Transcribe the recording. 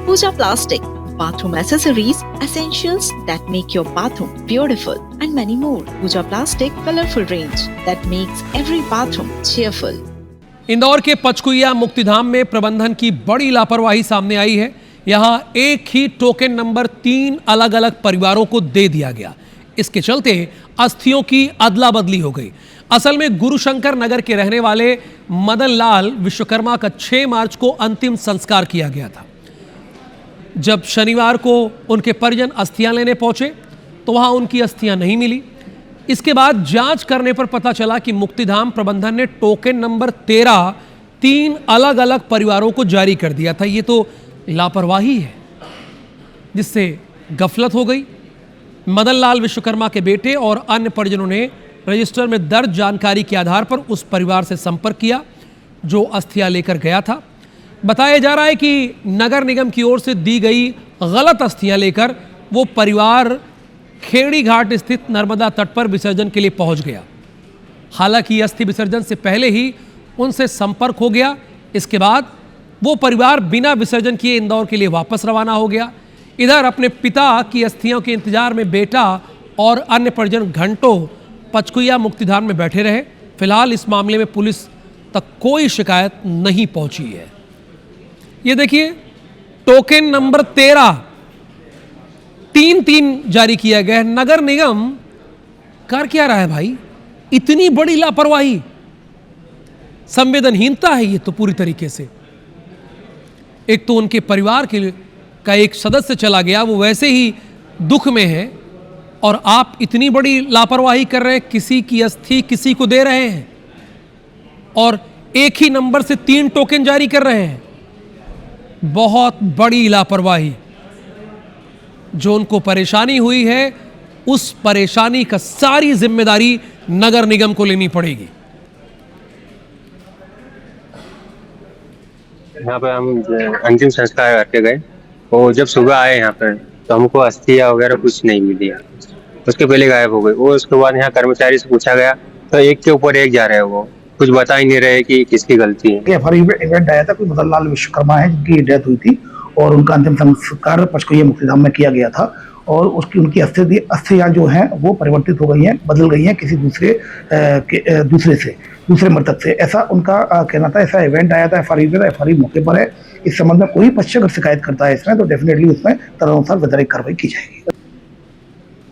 Pooja Plastic, bathroom accessories, essentials that make your bathroom beautiful, and many more. Pooja Plastic colorful range that makes every bathroom cheerful. Indore के पचकुइया मुक्तिधाम में प्रबंधन की बड़ी लापरवाही सामने आई है। यहां एक ही टोकन नंबर 3 अलग अलग परिवारों को दे दिया गया। इसके चलते अस्थियों की अदला बदली हो गई। असल में गुरुशंकर नगर के रहने वाले मदन लाल विश्वकर्मा का 6 मार्च को अंतिम संस्कार किया गया था। जब शनिवार को उनके परिजन अस्थियां लेने पहुंचे तो वहां उनकी अस्थियां नहीं मिली। इसके बाद जांच करने पर पता चला कि मुक्तिधाम प्रबंधन ने टोकन नंबर 13 3 अलग अलग परिवारों को जारी कर दिया था। ये तो लापरवाही है जिससे गफलत हो गई। मदन लाल विश्वकर्मा के बेटे और अन्य परिजनों ने रजिस्टर में दर्ज जानकारी के आधार पर उस परिवार से संपर्क किया जो अस्थियां लेकर गया था। बताया जा रहा है कि नगर निगम की ओर से दी गई गलत अस्थियां लेकर वो परिवार खेड़ी घाट स्थित नर्मदा तट पर विसर्जन के लिए पहुंच गया। हालांकि अस्थि विसर्जन से पहले ही उनसे संपर्क हो गया। इसके बाद वो परिवार बिना विसर्जन किए इंदौर के लिए वापस रवाना हो गया। इधर अपने पिता की अस्थियों के इंतजार में बेटा और अन्य परिजन घंटों पचकुइया मुक्तिधाम में बैठे रहे। फिलहाल इस मामले में पुलिस तक कोई शिकायत नहीं पहुंची है। ये देखिए, टोकन नंबर 13 3 जारी किया गया है। नगर निगम कर क्या रहा है भाई? इतनी बड़ी लापरवाही, संवेदनहीनता है ये तो पूरी तरीके से। एक तो उनके परिवार का एक सदस्य चला गया, वो वैसे ही दुख में है, और आप इतनी बड़ी लापरवाही कर रहे हैं। किसी की अस्थि किसी को दे रहे हैं और एक ही नंबर से 3 टोकन जारी कर रहे हैं। बहुत बड़ी लापरवाही। जो उनको परेशानी हुई है उस परेशानी का सारी जिम्मेदारी नगर निगम को लेनी पड़ेगी। यहाँ पे हम अंतिम संस्कार करके गए, वो जब सुबह आए यहाँ पर तो हमको अस्थियां वगैरह कुछ नहीं मिली। उसके पहले गायब हो गई वो। उसके बाद यहाँ कर्मचारी से पूछा गया तो एक के ऊपर एक जा रहे हैं, वो कुछ बता ही नहीं रहे कि किसकी गलती है। इवेंट आया था, कोई मदन लाल विश्वकर्मा है जिनकी डेथ हुई थी और उनका अंतिम संस्कार पचकुइया मुक्तिधाम में किया गया था। और उनकी अस्थियां जो हैं वो परिवर्तित हो गई हैं, बदल गई हैं किसी दूसरे मृतक से, ऐसा उनका कहना था। ऐसा इवेंट आया था, एफआरआई मौके पर है। इस संबंध में कोई पक्ष अगर शिकायत करता है इसमें तो डेफिनेटली उसमें तदनुसार वैधानिक कार्रवाई की जाएगी।